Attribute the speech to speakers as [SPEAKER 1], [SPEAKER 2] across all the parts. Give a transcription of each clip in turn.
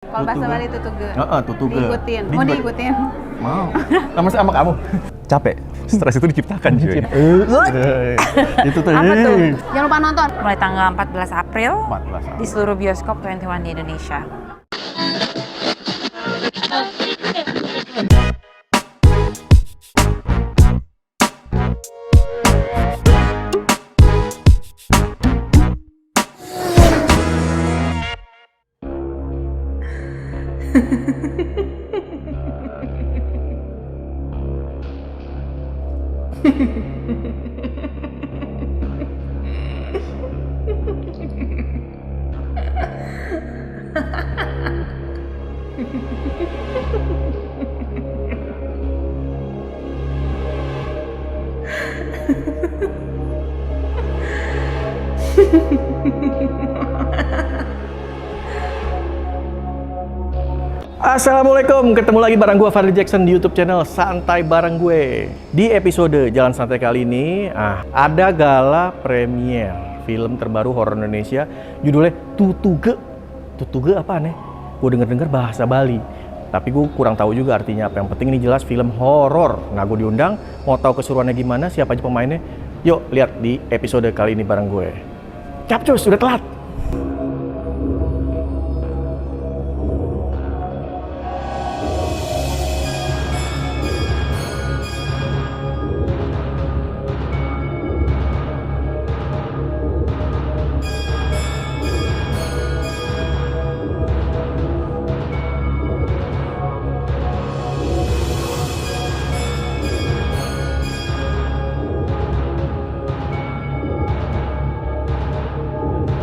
[SPEAKER 1] Kalau bahasa Bali tutuge.
[SPEAKER 2] Tutuge.
[SPEAKER 1] Diikutin. Mau diikutin?
[SPEAKER 2] Mau. Sama kamu. Capek. Stres itu diciptakan cuy. Itu tuh.
[SPEAKER 1] Apa tuh? Jangan lupa nonton.
[SPEAKER 3] Mulai tanggal 14 April
[SPEAKER 2] 14.
[SPEAKER 3] di seluruh bioskop 21 di Indonesia.
[SPEAKER 2] Assalamualaikum, ketemu lagi bareng gue Fadli Jackson di YouTube channel Santai Bareng Gue. Di episode Jalan Santai kali ini, ada gala premier film terbaru horor Indonesia, judulnya Tutuge. Tutuge apa nih? Gue denger bahasa Bali, tapi gue kurang tahu juga artinya apa. Yang penting ini jelas film horor. Nah, gue diundang, mau tahu keseruannya gimana, siapa aja pemainnya. Yuk lihat di episode kali ini bareng gue. Capcus, udah telat.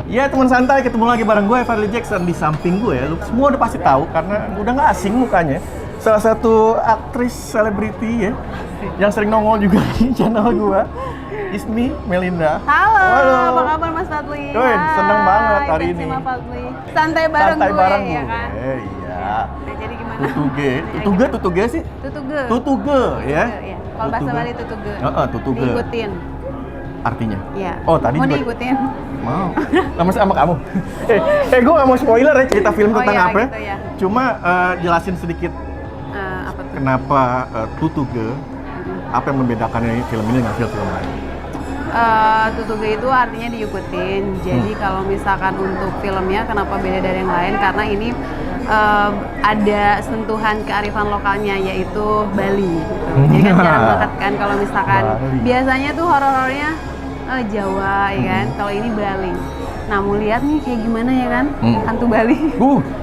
[SPEAKER 2] Ya teman santai, ketemu lagi bareng gue Fadli Jackson. Di samping gue, lu semua udah pasti tahu karena udah nggak asing mukanya. Salah satu aktris selebriti ya, yang sering nongol juga di channel gue, Ismi Melinda.
[SPEAKER 1] Halo, apa kabar Mas Fadli?
[SPEAKER 2] Seneng banget hari ini.
[SPEAKER 1] Mas Fadli. Santai bareng gue, ya kan?
[SPEAKER 2] Iya.
[SPEAKER 1] Nah, jadi gimana?
[SPEAKER 2] Tutuge sih?
[SPEAKER 1] Tutuge.
[SPEAKER 2] Tutuge ya.
[SPEAKER 1] Kalau bahasa Bali tutuge.
[SPEAKER 2] Tutuge.
[SPEAKER 1] Diikutin.
[SPEAKER 2] Artinya?
[SPEAKER 1] Iya.
[SPEAKER 2] Oh, tadi
[SPEAKER 1] mau
[SPEAKER 2] juga
[SPEAKER 1] diikutin?
[SPEAKER 2] Mau. Sama kamu. Gue gak mau spoiler ya cerita film tentang
[SPEAKER 1] iya,
[SPEAKER 2] apa.
[SPEAKER 1] gitu ya.
[SPEAKER 2] Cuma jelasin sedikit
[SPEAKER 1] Apa tuh?
[SPEAKER 2] kenapa Tutuge, apa yang membedakannya film ini dengan film lain.
[SPEAKER 1] Tutuge itu artinya diikutin. Jadi kalau misalkan untuk filmnya kenapa beda dari yang lain? Karena ini ada sentuhan kearifan lokalnya, yaitu Bali gitu. Jadi kan jarang banget kan kalau misalkan
[SPEAKER 2] Bali.
[SPEAKER 1] Biasanya tuh horor-horornya Jawa ya kan. Kalau ini Bali. Nah, mau lihat nih kayak gimana ya kan? Hantu Bali.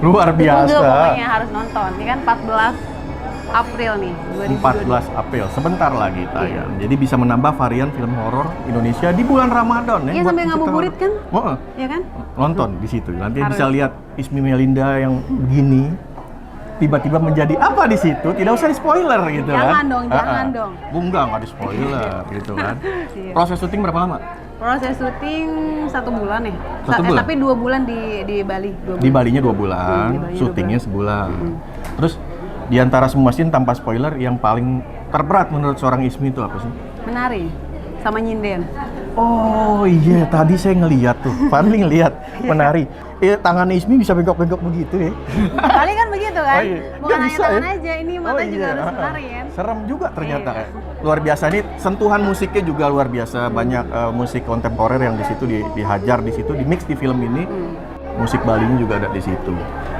[SPEAKER 2] Luar biasa.
[SPEAKER 1] Tutuge pokoknya harus nonton. Ini kan 14 April nih,
[SPEAKER 2] 14 April, sebentar lagi tayang. Jadi bisa menambah varian film horor Indonesia di bulan Ramadan ya.
[SPEAKER 1] Iya, sampai ngabuburit kan? Iya kan?
[SPEAKER 2] Nonton di situ. Nanti
[SPEAKER 1] Harus.
[SPEAKER 2] bisa lihat Ismi Melinda yang begini tiba-tiba menjadi apa di situ, tidak usah di spoiler gitu
[SPEAKER 1] Jangan
[SPEAKER 2] kan.
[SPEAKER 1] dong, jangan dong.
[SPEAKER 2] Enggak di spoiler gitu kan.
[SPEAKER 1] Iya.
[SPEAKER 2] Proses syuting berapa lama?
[SPEAKER 1] Proses syuting 1 bulan ya.
[SPEAKER 2] 1 bulan?
[SPEAKER 1] Tapi 2 bulan di Bali. 2 bulan.
[SPEAKER 2] Di Balinya 2 bulan,
[SPEAKER 1] Di Balinya
[SPEAKER 2] syutingnya
[SPEAKER 1] 2
[SPEAKER 2] sebulan. Terus di antara semua scene tanpa spoiler, yang paling terberat menurut seorang Ismi itu apa sih?
[SPEAKER 1] Menari sama nyinden.
[SPEAKER 2] Oh iya, tadi saya ngeliat tuh, Fadli ngeliat menari. Tangan Ismi bisa bengkok-bengkok begitu ya.
[SPEAKER 1] Kali kan begitu kan?
[SPEAKER 2] Oh, iya.
[SPEAKER 1] Bukan
[SPEAKER 2] Nggak
[SPEAKER 1] hanya
[SPEAKER 2] bisa,
[SPEAKER 1] tangan
[SPEAKER 2] ya?
[SPEAKER 1] aja, ini mata juga harus menari kan?
[SPEAKER 2] Serem juga ternyata.
[SPEAKER 1] Iya.
[SPEAKER 2] Luar biasa nih, sentuhan musiknya juga luar biasa. Banyak musik kontemporer yang di situ dihajar di situ, di mix di film ini. Musik Balinya juga ada di situ.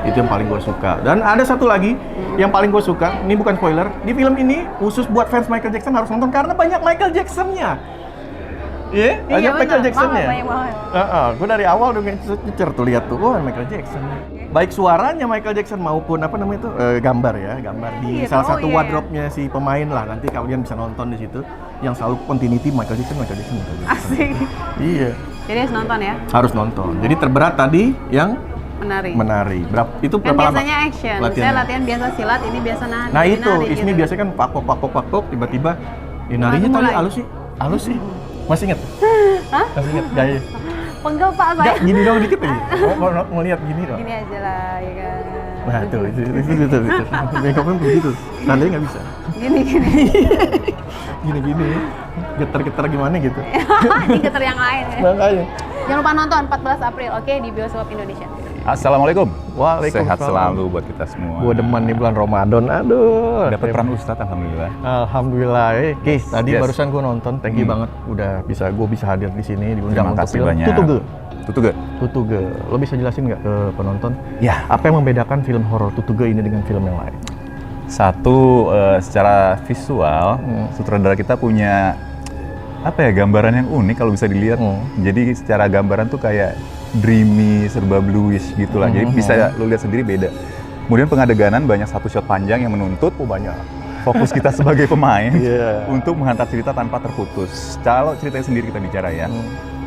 [SPEAKER 2] Itu yang paling gue suka. Dan ada satu lagi yang paling gue suka, ini bukan spoiler. Di film ini khusus buat fans Michael Jackson harus nonton karena banyak Michael Jackson-nya. Iya, banyak Michael Jackson-nya.
[SPEAKER 1] Banyak banget.
[SPEAKER 2] Gue dari awal udah ngecer tuh, lihat tuh, oh Michael Jackson. Baik suaranya Michael Jackson maupun apa namanya itu gambar di
[SPEAKER 1] Iya,
[SPEAKER 2] salah satu
[SPEAKER 1] iya.
[SPEAKER 2] wardrobe-nya si pemain lah. Nanti kalian bisa nonton di situ. Yang selalu continuity Michael Jackson.
[SPEAKER 1] Asik.
[SPEAKER 2] Iya.
[SPEAKER 1] Jadi harus nonton ya,
[SPEAKER 2] Harus nonton. Jadi terberat tadi yang
[SPEAKER 1] menari.
[SPEAKER 2] Itu
[SPEAKER 1] Kan
[SPEAKER 2] berapa lama?
[SPEAKER 1] biasanya action. Saya latihan biasa silat, ini biasa nari.
[SPEAKER 2] Nah itu,
[SPEAKER 1] nari,
[SPEAKER 2] Ismi
[SPEAKER 1] gitu.
[SPEAKER 2] biasanya kan pakpok, tiba-tiba narinya tadi
[SPEAKER 1] mulai.
[SPEAKER 2] halus sih. Masih inget?
[SPEAKER 1] Hah?
[SPEAKER 2] Masih inget gaya?
[SPEAKER 1] Pegel Pak saya.
[SPEAKER 2] Enggak, gini dong dikit aja. Mau lihat gini dong.
[SPEAKER 1] Gini aja lah, ya kan.
[SPEAKER 2] Nah tuh, itu. Bengkoknya begitu. Tandanya nggak bisa.
[SPEAKER 1] Gini.
[SPEAKER 2] Gini. Getar-getar gimana gitu.
[SPEAKER 1] Ini getar yang lain ya.
[SPEAKER 2] Makanya.
[SPEAKER 1] Jangan lupa nonton 14 April, oke, di bioskop Indonesia.
[SPEAKER 4] Assalamualaikum.
[SPEAKER 2] Waalaikumsalam.
[SPEAKER 4] Sehat selalu buat kita semua.
[SPEAKER 2] Gue demen nih bulan Ramadan. Aduh.
[SPEAKER 4] Dapat peran Ustadz, alhamdulillah.
[SPEAKER 2] Alhamdulillah. Tadi
[SPEAKER 4] Yes.
[SPEAKER 2] barusan gue nonton. Thank you banget udah gue bisa hadir di sini diundang
[SPEAKER 4] Terima
[SPEAKER 2] untuk
[SPEAKER 4] kasih
[SPEAKER 2] film
[SPEAKER 4] banyak.
[SPEAKER 2] Tutuge.
[SPEAKER 4] Tutuge.
[SPEAKER 2] Lo bisa jelasin nggak ke penonton?
[SPEAKER 4] Ya.
[SPEAKER 2] Apa yang membedakan film horor Tutuge ini dengan film yang lain?
[SPEAKER 4] Satu, secara visual, sutradara kita punya gambaran yang unik kalau bisa dilihat. Jadi secara gambaran tuh kayak dreamy, serba bluish gitulah. Jadi bisa lo lihat sendiri beda. Kemudian pengadeganan banyak satu shot panjang yang menuntut
[SPEAKER 2] Banyak.
[SPEAKER 4] fokus kita sebagai pemain
[SPEAKER 2] Iya.
[SPEAKER 4] untuk menghantar cerita tanpa terputus. Kalau ceritanya sendiri kita bicara ya.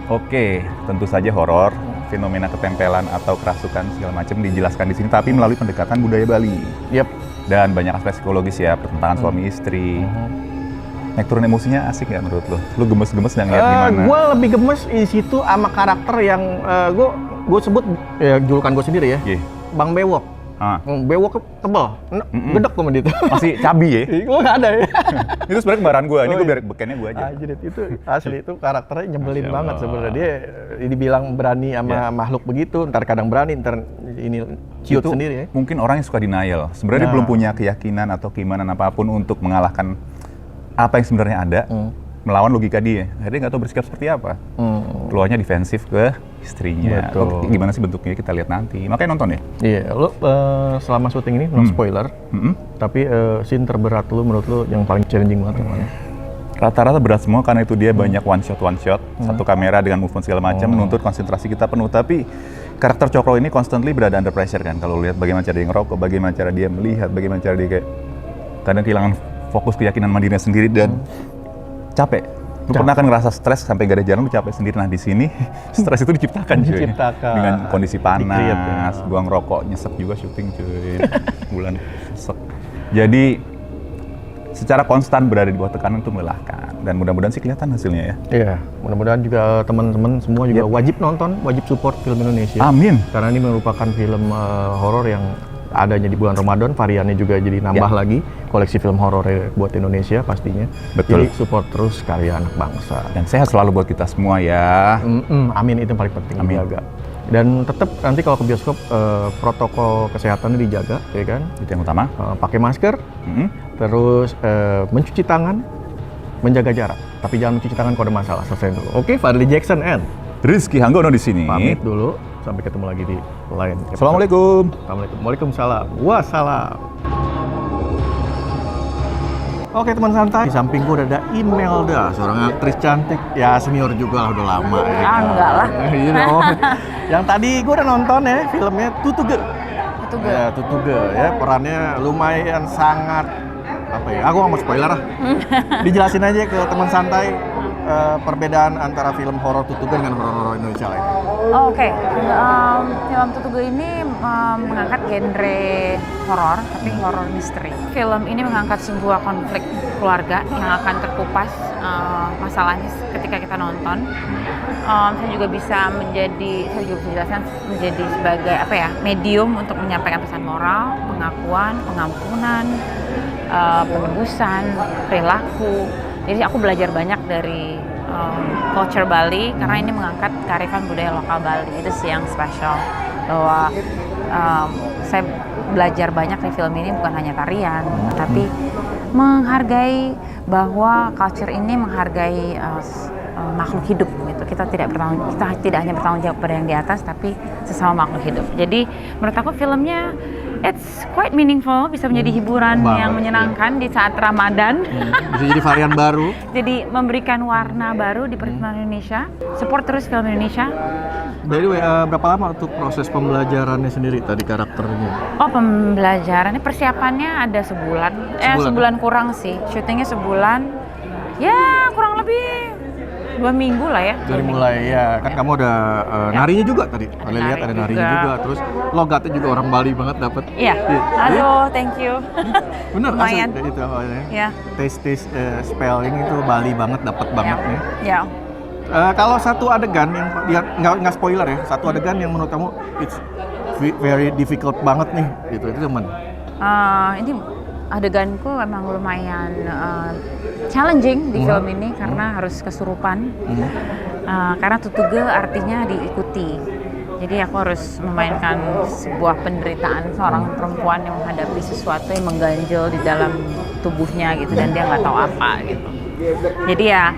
[SPEAKER 4] Oke, tentu saja horor, fenomena ketempelan atau kerasukan segala macam dijelaskan di sini, tapi melalui pendekatan budaya Bali.
[SPEAKER 2] Yap.
[SPEAKER 4] Dan banyak aspek psikologis ya, pertentangan suami istri. Naik turun emosinya asik nggak menurut lo? Lo gemes-gemes nggak ngeliat gimana?
[SPEAKER 2] Gue lebih gemes di situ sama karakter yang gue sebut ya, julukan gue sendiri ya.
[SPEAKER 4] Iya.
[SPEAKER 2] Bang Bewok. Bewok tebel, gedek sama dia tuh.
[SPEAKER 4] Masih cabi ya?
[SPEAKER 2] Gue nggak ada ya.
[SPEAKER 4] Itu sebenarnya kembaran gue, ini gue biar bekennya gue aja.
[SPEAKER 2] Anjir, itu asli itu karakternya nyebelin
[SPEAKER 4] Masya
[SPEAKER 2] banget
[SPEAKER 4] Allah.
[SPEAKER 2] sebenarnya. Dia dibilang berani sama makhluk begitu, ntar kadang berani, ntar ini ciut
[SPEAKER 4] Itu
[SPEAKER 2] sendiri ya.
[SPEAKER 4] mungkin orang yang suka denial. Sebenarnya dia belum punya keyakinan atau keimanan apapun untuk mengalahkan apa yang sebenarnya ada, melawan logika dia. Akhirnya nggak tahu bersikap seperti apa. Keluarnya defensif ke istrinya.
[SPEAKER 2] Betul.
[SPEAKER 4] Oh, gimana sih bentuknya kita lihat nanti. Makanya nonton ya.
[SPEAKER 2] Iya, lo selama syuting ini no spoiler, tapi scene terberat lo menurut lo yang paling challenging banget yang mana?
[SPEAKER 4] Rata-rata berat semua karena itu dia banyak one shot, satu kamera dengan movement segala macam menuntut konsentrasi kita penuh. Tapi karakter Cokro ini constantly berada under pressure kan. Kalau lihat bagaimana cara dia ngerokok, bagaimana cara dia melihat, bagaimana cara dia kayak kadang kehilangan fokus keyakinan mandirinya sendiri dan capek. Lu pernah kan ngerasa stres sampai gak ada jalan, lu capek sendiri. Nah di sini stres itu diciptakan cuy. Dengan kondisi panas, gua ngerokok, nyesek juga syuting cuy. Bulan nyesek. Jadi secara konstan berada di bawah tekanan itu melelahkan. Dan mudah-mudahan sih kelihatan hasilnya ya.
[SPEAKER 2] Iya, mudah-mudahan juga teman-teman semua juga wajib nonton, wajib support film Indonesia.
[SPEAKER 4] Amin.
[SPEAKER 2] Karena ini merupakan film horor yang adanya di bulan Ramadan, variannya juga jadi nambah lagi koleksi film horor buat Indonesia pastinya.
[SPEAKER 4] Betul.
[SPEAKER 2] Jadi support terus karya anak bangsa.
[SPEAKER 4] Dan sehat selalu buat kita semua ya.
[SPEAKER 2] Amin, itu yang paling penting dijaga. Dan tetap nanti kalau ke bioskop protokol kesehatannya dijaga, ya kan?
[SPEAKER 4] Itu yang utama.
[SPEAKER 2] Pakai masker, terus mencuci tangan, menjaga jarak. Tapi jangan mencuci tangan kalau ada masalah, selesai dulu. Oke, Fadli Jackson and
[SPEAKER 4] Rizky Hanggono di sini.
[SPEAKER 2] pamit dulu. Sampai ketemu lagi di lain episode.
[SPEAKER 4] Assalamualaikum.
[SPEAKER 2] Assalamualaikum. Waalaikumsalam. Wassalam. Oke teman santai, di samping gue udah ada Imelda, seorang aktris cantik, ya senior juga lah, udah lama ya.
[SPEAKER 3] Enggak lah.
[SPEAKER 2] You know. Yang tadi gue udah nonton ya, filmnya Tutuge.
[SPEAKER 3] Tutuge.
[SPEAKER 2] Ya, Tutuge ya, perannya lumayan sangat apa ya? Aku nggak mau spoiler lah. Dijelasin aja ke teman santai perbedaan antara film horor Tutuge dengan horor Indonesia lain.
[SPEAKER 3] Oh, Oke. Film Tutuge ini mengangkat genre horor, tapi horor misteri. Film ini mengangkat sebuah konflik keluarga yang akan terkupas masalahnya ketika kita nonton. Saya juga bisa jelaskan menjadi sebagai medium untuk menyampaikan pesan moral, pengakuan, pengampunan, penebusan, perilaku. Jadi aku belajar banyak dari culture Bali karena ini mengangkat kearifan budaya lokal Bali. Itu sih yang spesial, bahwa saya belajar banyak di film ini, bukan hanya tarian, tapi menghargai bahwa culture ini menghargai makhluk hidup gitu. Kita tidak hanya bertanggung jawab pada yang di atas, tapi sesama makhluk hidup. Jadi menurut aku filmnya it's quite meaningful, bisa menjadi hiburan yang menyenangkan di saat Ramadan.
[SPEAKER 2] Bisa jadi varian baru.
[SPEAKER 3] Jadi memberikan warna baru di perfilman Indonesia. Support terus film Indonesia.
[SPEAKER 2] By the way, berapa lama untuk proses pembelajarannya sendiri tadi karakternya?
[SPEAKER 3] Oh, pembelajarannya, persiapannya ada sebulan. Sebulan kurang sih. Syutingnya sebulan. Ya, kurang lebih 2 minggu lah ya.
[SPEAKER 2] Dari mulai ya, kan kamu ada narinya juga tadi.
[SPEAKER 3] Ada
[SPEAKER 2] Kalian lihat
[SPEAKER 3] nari
[SPEAKER 2] ada narinya
[SPEAKER 3] juga.
[SPEAKER 2] juga. Terus logatnya juga orang Bali banget dapat.
[SPEAKER 3] Iya. Aduh, thank you.
[SPEAKER 2] Bener,
[SPEAKER 3] Lumayan.
[SPEAKER 2] asli itu awalnya.
[SPEAKER 3] Ya.
[SPEAKER 2] Taste spelling itu Bali banget, dapat banget nih.
[SPEAKER 3] Ya.
[SPEAKER 2] Kalau satu adegan yang nggak spoiler ya, satu adegan yang menurut kamu it's very difficult banget nih, gitu, itu teman.
[SPEAKER 3] Ini adeganku memang lumayan challenging di film ini karena harus kesurupan. Karena Tutuge artinya diikuti. Jadi aku harus memainkan sebuah penderitaan seorang perempuan yang menghadapi sesuatu yang mengganjal di dalam tubuhnya gitu dan dia nggak tahu apa gitu. Jadi ya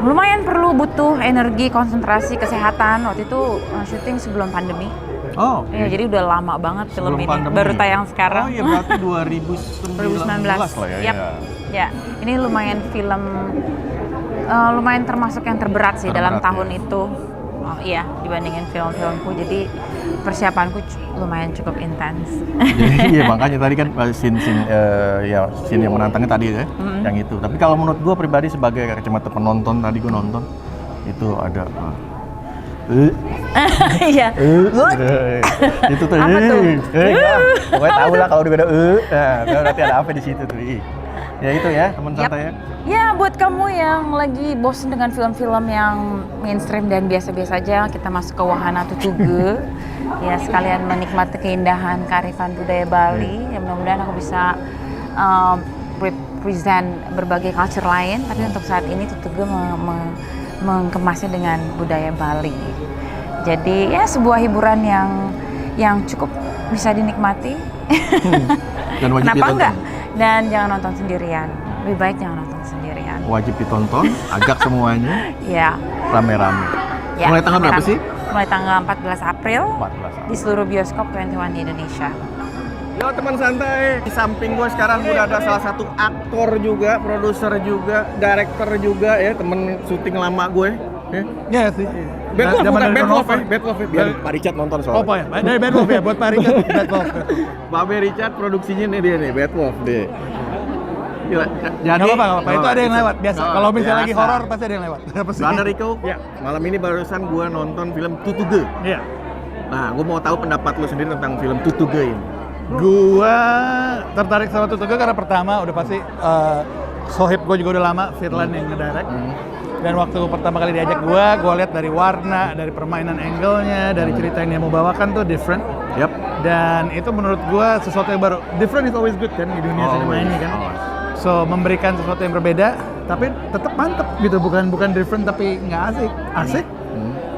[SPEAKER 3] lumayan butuh energi, konsentrasi, kesehatan. Waktu itu syuting sebelum pandemi.
[SPEAKER 2] Oh,
[SPEAKER 3] Ya, jadi udah lama banget film
[SPEAKER 2] Sebelum
[SPEAKER 3] ini.
[SPEAKER 2] pandemi.
[SPEAKER 3] Baru tayang sekarang.
[SPEAKER 2] Oh iya, berarti 2019 lah ya.
[SPEAKER 3] Yap. Ya, ini lumayan film lumayan termasuk yang terberat sih dalam
[SPEAKER 2] Terberat,
[SPEAKER 3] tahun itu. Oh, iya, dibandingin film-filmku. Jadi persiapanku lumayan cukup intens.
[SPEAKER 2] Jadi iya makanya tadi kan scene yang menantangnya tadi ya, yang itu. Tapi kalau menurut gue pribadi sebagai kacamata penonton tadi gue nonton itu ada
[SPEAKER 3] Iya.
[SPEAKER 2] itu tuh.
[SPEAKER 3] Apa tuh?
[SPEAKER 2] Pokoknya tahu lah kalau udah ada berarti ada apa di situ tuh. Ya itu ya teman
[SPEAKER 3] Yap.
[SPEAKER 2] santai ya.
[SPEAKER 3] Ya, buat kamu yang lagi bosen dengan film-film yang mainstream dan biasa-biasa aja, kita masuk ke Wahana Tutuge. Ya, sekalian menikmati keindahan kearifan budaya Bali. Ya, mudah-mudahan aku bisa represent berbagai culture lain. Tapi untuk saat ini Tutuge mengemasnya dengan budaya Bali. Jadi ya sebuah hiburan yang cukup bisa dinikmati.
[SPEAKER 2] Dan wajib
[SPEAKER 3] Kenapa
[SPEAKER 2] ditonton.
[SPEAKER 3] enggak? Dan jangan nonton sendirian. Lebih baik jangan nonton sendirian.
[SPEAKER 2] Wajib ditonton, agak semuanya
[SPEAKER 3] Ya.
[SPEAKER 2] rame-rame.
[SPEAKER 3] Ya,
[SPEAKER 2] Mulai tanggal berapa
[SPEAKER 3] rame-rame.
[SPEAKER 2] sih?
[SPEAKER 3] Mulai tanggal 14 April
[SPEAKER 2] 14.
[SPEAKER 3] di seluruh bioskop 21 di Indonesia.
[SPEAKER 2] Yo teman santai, di samping gue sekarang udah ada salah satu aktor juga, produser juga, director juga ya, temen syuting lama gue.
[SPEAKER 5] Iya sih.
[SPEAKER 2] Bad Wolf,
[SPEAKER 5] Zaman
[SPEAKER 2] bukan
[SPEAKER 5] dari
[SPEAKER 2] Bad Wolf ya,
[SPEAKER 5] Nova.
[SPEAKER 2] Bad Wolf ya, biar Pak Richard nonton soalnya.
[SPEAKER 5] Oh, ya. Dari Bad Wolf ya, buat Pak Richard. Bad Wolf.
[SPEAKER 2] Babe Richard produksinya nih dia nih, Bad Wolf deh. Gila, jadi
[SPEAKER 5] Nggak apa-apa, itu ada yang lewat biasa.
[SPEAKER 2] Oh,
[SPEAKER 5] Kalau misalnya lagi
[SPEAKER 2] biasa.
[SPEAKER 5] horor pasti ada yang lewat. Apa sih?
[SPEAKER 2] Brother Rico,
[SPEAKER 5] Ya.
[SPEAKER 2] malam ini barusan gue nonton film Tutuge.
[SPEAKER 5] Iya.
[SPEAKER 2] Nah, gue mau tahu pendapat lu sendiri tentang film Tutuge ini.
[SPEAKER 5] Gua tertarik sama Tutuge karena pertama udah pasti sohib gue juga udah lama, Firlan yang ngedirect. Dan waktu pertama kali diajak gua lihat dari warna, dari permainan angle-nya, dari cerita yang dia mau bawakan tuh different.
[SPEAKER 2] Yap.
[SPEAKER 5] Dan itu menurut gua sesuatu yang baru. Different is always good kan di dunia sinema ini kan. So memberikan sesuatu yang berbeda, tapi tetap mantep gitu, bukan different tapi nggak asik.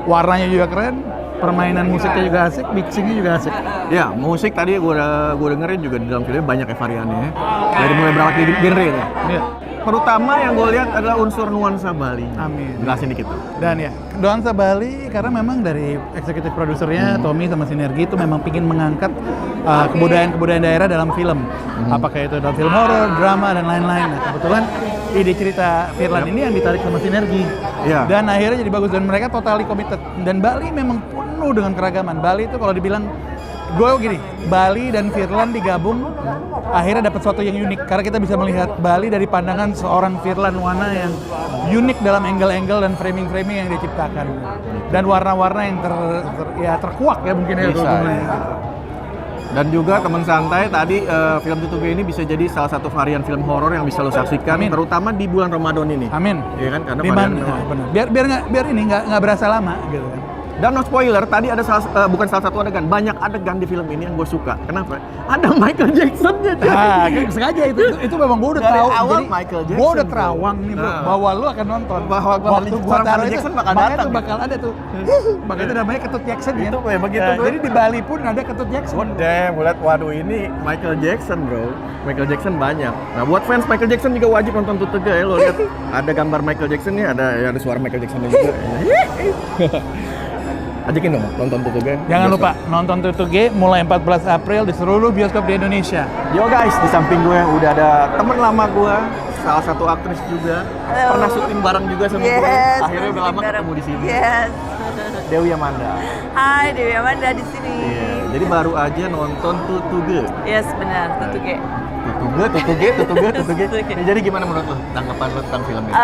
[SPEAKER 5] Warnanya juga keren, permainan musiknya juga asik, mixingnya juga asik.
[SPEAKER 2] Ya, musik tadi gue dengerin juga di dalam filmnya banyak ya variannya. Dari mulai berapa genre ya.
[SPEAKER 5] Iya.
[SPEAKER 2] Terutama yang gue lihat adalah unsur nuansa Bali.
[SPEAKER 5] Amin.
[SPEAKER 2] Jelasin dikit tuh.
[SPEAKER 5] Dan ya, nuansa Bali karena memang dari eksekutif produsernya Tommy sama Sinergi itu memang ingin mengangkat kebudayaan-kebudayaan daerah dalam film. Apakah itu dalam film horor, drama dan lain-lain. Nah, kebetulan ide cerita Firlan ini yang ditarik sama Sinergi.
[SPEAKER 2] Iya.
[SPEAKER 5] Dan akhirnya jadi bagus dan mereka totally committed. Dan Bali memang penuh dengan keragaman. Bali itu kalau dibilang Bali dan Firlan digabung akhirnya dapat sesuatu yang unik karena kita bisa melihat Bali dari pandangan seorang Firlan Wana yang unik dalam angle-angle dan framing-framing yang dia ciptakan dan warna-warna yang terkuak ya mungkin ya
[SPEAKER 2] Bisa,
[SPEAKER 5] kalau
[SPEAKER 2] ya. Dan juga teman santai tadi film Tutuge ini bisa jadi salah satu varian film horor yang bisa lo saksikan
[SPEAKER 5] Amin.
[SPEAKER 2] terutama di bulan Ramadan ini.
[SPEAKER 5] Amin.
[SPEAKER 2] Iya kan karena
[SPEAKER 5] Benar.
[SPEAKER 2] varian
[SPEAKER 5] Biar ini nggak berasa lama gitu kan.
[SPEAKER 2] dan no spoiler, tadi ada bukan salah satu adegan, banyak adegan di film ini yang gue suka. Kenapa? Ada Michael Jackson-nya.
[SPEAKER 5] Nah, sengaja itu memang gue udah
[SPEAKER 2] Dari
[SPEAKER 5] tahu.
[SPEAKER 2] awal
[SPEAKER 5] Jadi
[SPEAKER 2] Michael Jackson,
[SPEAKER 5] gue udah
[SPEAKER 2] bro.
[SPEAKER 5] terawang nih bro,
[SPEAKER 2] Nah.
[SPEAKER 5] bahwa lu akan nonton.
[SPEAKER 2] Bahwa
[SPEAKER 5] waktu gua
[SPEAKER 2] seorang
[SPEAKER 5] taruh
[SPEAKER 2] Michael
[SPEAKER 5] itu,
[SPEAKER 2] Jackson bakal
[SPEAKER 5] makanya
[SPEAKER 2] datang.
[SPEAKER 5] tuh bakal ada tuh. Makanya itu namanya Ketut Jackson ya.
[SPEAKER 2] Itu kayak begitu,
[SPEAKER 5] Nah,
[SPEAKER 2] bro.
[SPEAKER 5] jadi di Bali pun ada Ketut Jackson.
[SPEAKER 2] Damn, gue liat, waduh ini Michael Jackson bro. Michael Jackson banyak. Nah buat fans Michael Jackson juga wajib nonton Tutuge ya. Lo lihat ada gambar Michael Jackson nih, ada suara Michael Jackson juga. Ajakin dong nonton Tutuge.
[SPEAKER 5] Jangan lupa nonton Tutuge mulai 14 April di seluruh bioskop di Indonesia.
[SPEAKER 2] Yo guys, di samping gue udah ada temen lama gue, salah satu aktris juga. Pernah syuting bareng juga sama gue. Akhirnya udah lama ketemu di sini.
[SPEAKER 1] Yes.
[SPEAKER 2] Dewi Amanda.
[SPEAKER 1] Hai, Dewi Amanda di sini.
[SPEAKER 2] Iya. Jadi baru aja nonton Tutuge.
[SPEAKER 1] Yes, benar. Tutuge.
[SPEAKER 2] Tutuge. Nah, jadi gimana menurut lo tanggapan lo tentang film ini?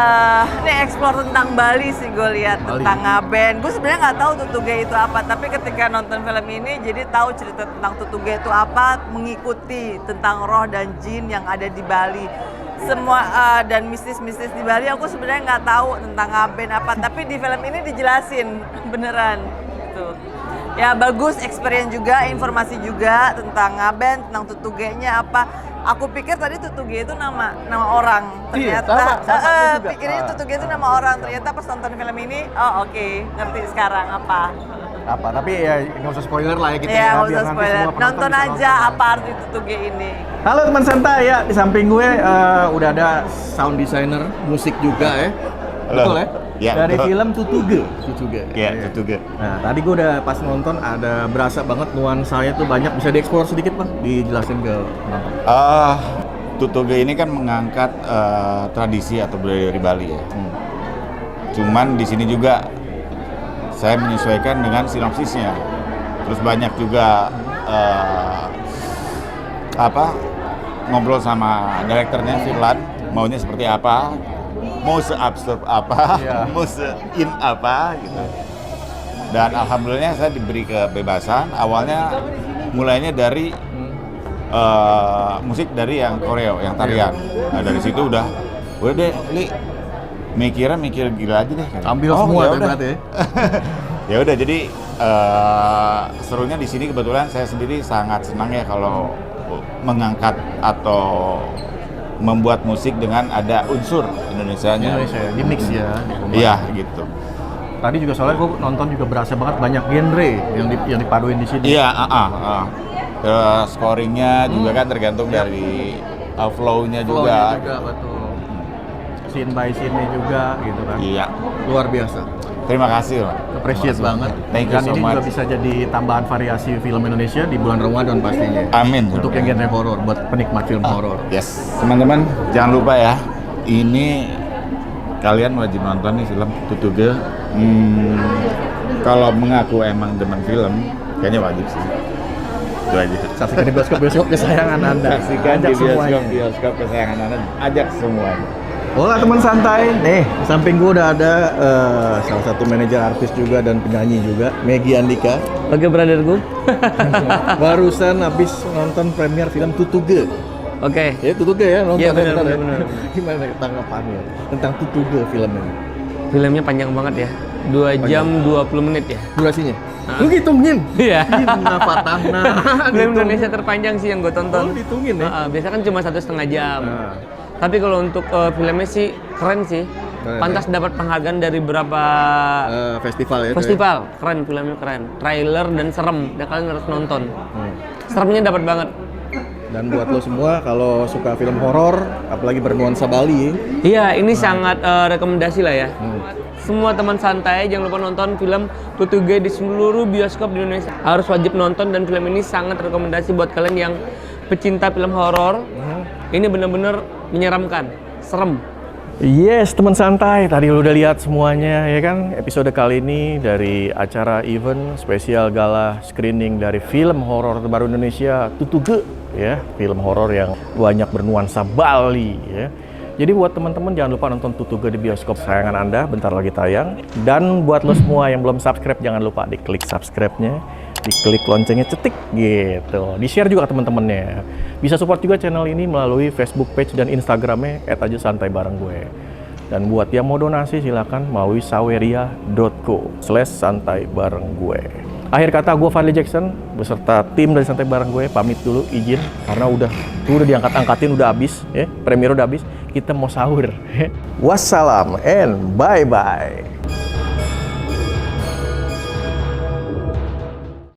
[SPEAKER 1] Ini explore tentang Bali sih gue lihat,
[SPEAKER 2] Bali.
[SPEAKER 1] tentang ngaben. Gue sebenarnya nggak tahu Tutuge itu apa, tapi ketika nonton film ini jadi tahu cerita tentang Tutuge itu apa, mengikuti tentang roh dan jin yang ada di Bali. Semua dan mistis-mistis di Bali aku sebenarnya nggak tahu tentang ngaben apa, tapi di film ini dijelasin beneran gitu. Ya bagus, experience juga, informasi juga tentang ngaben, tentang Tutugenya apa. Aku pikir tadi Tutuge itu nama orang,
[SPEAKER 2] Iya,
[SPEAKER 1] ternyata
[SPEAKER 2] sama juga.
[SPEAKER 1] pikirnya Tutuge itu nama orang, ternyata pas nonton film ini, oh oke, ngerti sekarang apa.
[SPEAKER 2] apa. Tapi ya nggak usah spoiler lah ya kita
[SPEAKER 6] Ya, nggak
[SPEAKER 2] biar
[SPEAKER 6] usah
[SPEAKER 2] nanti
[SPEAKER 6] spoiler.
[SPEAKER 2] semua penonton
[SPEAKER 6] Nonton
[SPEAKER 2] bisa
[SPEAKER 6] aja
[SPEAKER 2] nonton.
[SPEAKER 6] apa arti Tutuge ini.
[SPEAKER 2] Halo teman santai ya, di samping gue udah ada sound designer musik juga ya.
[SPEAKER 4] Halo.
[SPEAKER 2] Betul ya?
[SPEAKER 4] Ya,
[SPEAKER 2] Dari
[SPEAKER 4] betul.
[SPEAKER 2] film Tutuge.
[SPEAKER 4] Iya, Tutuge.
[SPEAKER 2] Nah, tadi gue udah pas nonton ada berasa banget nuansanya tuh banyak, bisa dieksplor sedikit Bang, dijelasin ke penonton.
[SPEAKER 7] Tutuge ini kan mengangkat tradisi atau budaya dari Bali ya. Cuman di sini juga saya menyesuaikan dengan sinopsisnya. Terus banyak juga ngobrol sama direkturnya Firlan, maunya seperti apa, mau se-absurd apa, mau se-in apa gitu. Dan alhamdulillah saya diberi kebebasan. Awalnya mulainya dari musik dari yang koreo, yang tarian. Nah dari situ udah deh, Li, mikir gila aja deh.
[SPEAKER 2] Ambil semua
[SPEAKER 7] ya
[SPEAKER 2] tuh
[SPEAKER 7] udah.
[SPEAKER 2] berarti ya.
[SPEAKER 7] Ya udah, jadi serunya di sini kebetulan saya sendiri sangat senang ya kalau mengangkat atau membuat musik dengan ada unsur Indonesianya.
[SPEAKER 2] Indonesia, di mix ya.
[SPEAKER 7] Iya gitu.
[SPEAKER 2] Tadi juga soalnya gue nonton juga berasa banget banyak genre yang dipaduin di sini.
[SPEAKER 7] Iya, Terus scoringnya juga kan tergantung dari flow-nya juga.
[SPEAKER 2] Betul. Scene by scene-nya juga gitu kan.
[SPEAKER 7] Iya,
[SPEAKER 2] Luar biasa.
[SPEAKER 7] terima kasih loh.
[SPEAKER 2] Appreciate banget.
[SPEAKER 7] Thank you
[SPEAKER 2] Dan
[SPEAKER 7] so
[SPEAKER 2] ini juga
[SPEAKER 7] much.
[SPEAKER 2] bisa jadi tambahan variasi film Indonesia di bulan Ramadan pastinya.
[SPEAKER 7] Amin.
[SPEAKER 2] Untuk yang genre horor, buat penikmat film horor.
[SPEAKER 7] Yes. Teman-teman, jangan lupa ya. Ini kalian wajib nonton nih film Tutuge. Kalau mengaku emang demen film, kayaknya wajib sih. Itu aja.
[SPEAKER 2] Saksikan di bioskop kesayangan Anda.
[SPEAKER 7] Saksikan
[SPEAKER 2] Ajak
[SPEAKER 7] di
[SPEAKER 2] semuanya.
[SPEAKER 7] bioskop kesayangan Anda. Ajak semuanya.
[SPEAKER 2] Hola teman santai, nih di samping gue udah ada salah satu manajer artis juga dan penyanyi juga, Maggie Andika.
[SPEAKER 8] Oke, brotherku.
[SPEAKER 2] Barusan habis nonton premier film Tutuge.
[SPEAKER 8] Oke.
[SPEAKER 2] Ya Tutuge ya nonton.
[SPEAKER 8] Iya, benar,
[SPEAKER 2] ya?
[SPEAKER 8] benar.
[SPEAKER 2] Gimana tanggapannya tentang Tutuge film ini?
[SPEAKER 8] Filmnya panjang banget ya. 2 jam 20 menit ya.
[SPEAKER 2] Durasinya? Lu ngitungin?
[SPEAKER 8] Iya.
[SPEAKER 2] Gimana Fatahna?
[SPEAKER 8] Film Indonesia terpanjang sih yang gue tonton.
[SPEAKER 2] Oh, dihitungin ya?
[SPEAKER 8] Biasa kan cuma 1,5 jam.
[SPEAKER 2] Nah.
[SPEAKER 8] Tapi kalau untuk filmnya sih keren sih.
[SPEAKER 2] Keren,
[SPEAKER 8] Pantas dapat penghargaan dari beberapa
[SPEAKER 2] Festival ya?
[SPEAKER 8] festival. Keren, filmnya keren. Trailer dan serem. Dan kalian harus nonton. Seremnya dapat banget.
[SPEAKER 2] Dan buat lo semua kalau suka film horor, apalagi bernuansa Bali,
[SPEAKER 8] Iya, ini sangat rekomendasi lah ya. Semua teman santai jangan lupa nonton film Tutuge di seluruh bioskop di Indonesia. Harus wajib nonton, dan film ini sangat rekomendasi buat kalian yang pecinta film horor. Ini benar-benar menyeramkan, serem.
[SPEAKER 2] Yes, teman santai. Tadi lu udah lihat semuanya ya kan? Episode kali ini dari acara event spesial gala screening dari film horor terbaru Indonesia, Tutuge ya, film horor yang banyak bernuansa Bali ya. Jadi buat teman-teman jangan lupa nonton Tutuge di bioskop kesayangan Anda, bentar lagi tayang. Dan buat lo semua yang belum subscribe, jangan lupa diklik subscribe-nya, diklik loncengnya cetik gitu. Di-share juga ke teman-temannya. Bisa support juga channel ini melalui Facebook page dan Instagramnya @aja_santai_bareng_gue. Dan buat yang mau donasi silakan melalui saweria.co/santai_bareng_gue. Akhir kata, gue Fadli Jackson beserta tim dari Santai Bareng Gue pamit dulu, izin karena udah diangkat-angkatin, udah habis ya, premier udah habis, kita mau sahur. Wassalam and bye-bye.